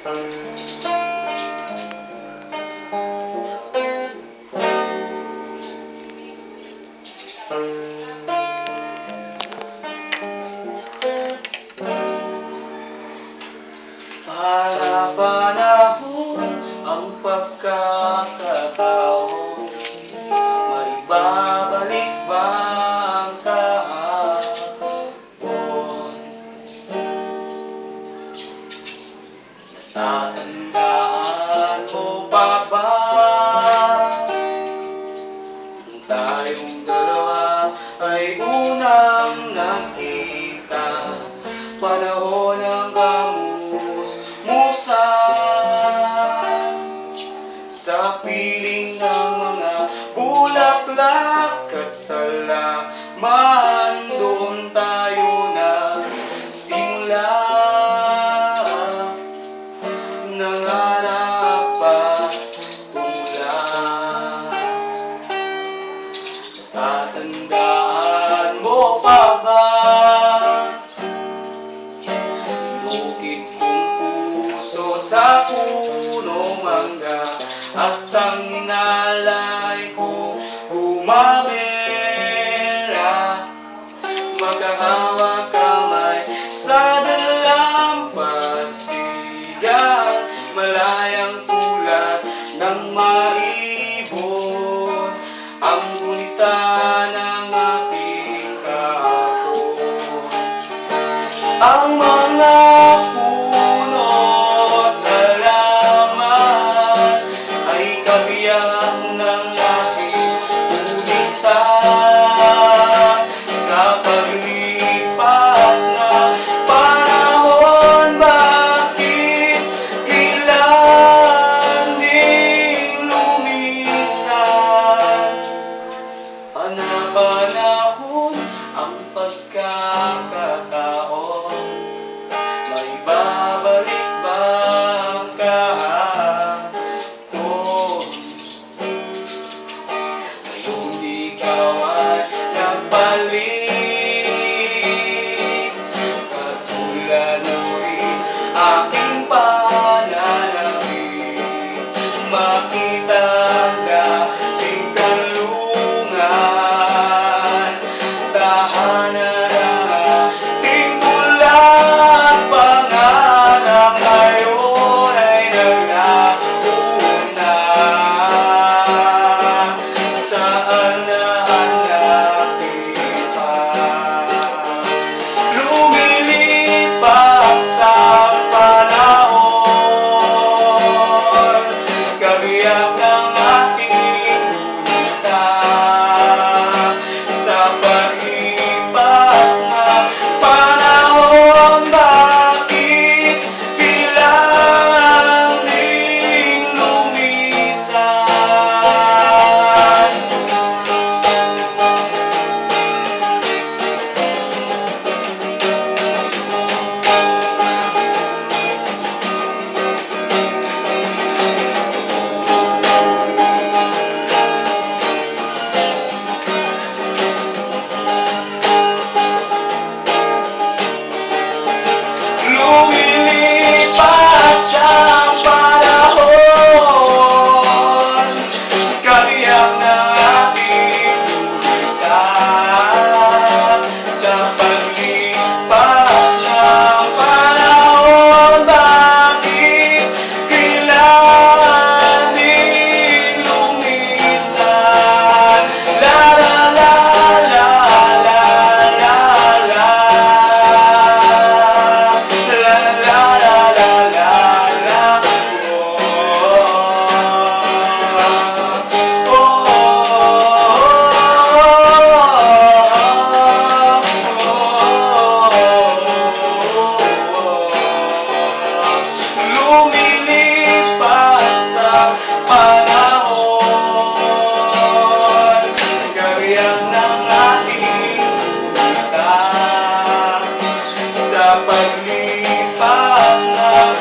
Para panahon ang pagkakataon, maibabalik ba ang kahapon? Natatandaan mo pa ba nung tayong dalawa ay unang nagkita? Panahon ng kamusmusan sa piling ng mga bulaklak at halaman, doon tayo nagsimula. Nangarap at tulad, tatandaan mo pa ba? Lukit kong puso sa punong mangga, at ang hinalay ko bumabera. Magkahawak kamay sa dalampasigan, malayang tulad ng maibon ang gunita ng ating kahapon. Ang mga puno't halaman ay kabiyak ng ating gunita. Sa paglipas na panahon, bakit biglang ding lumisan? Panahon ang pagkakataon, maibabalik ba ang kahapon? Ngayong ikaw ay nagbalik, katulad ng rin aking pananabik. Makita ang dating kanlungan, tahanan ng ating bulan. Pangarap ngayon ay naglaho na. Saan na hanapin pa? Lumilipas ang panahon, kabiyak ng ating gunita. Sa paglipas na panahon, bakit biglang ding lumisan? Lumilipas ang panahon, kabiyak ng ating gunita. Sa paglipas ng panahon, bakit biglang ding lumisan? La la la la la la la. La la la la la la. Oh, oh, lumilipas ang panahon, kabiyak ng ating gunita. Sa paglipas ng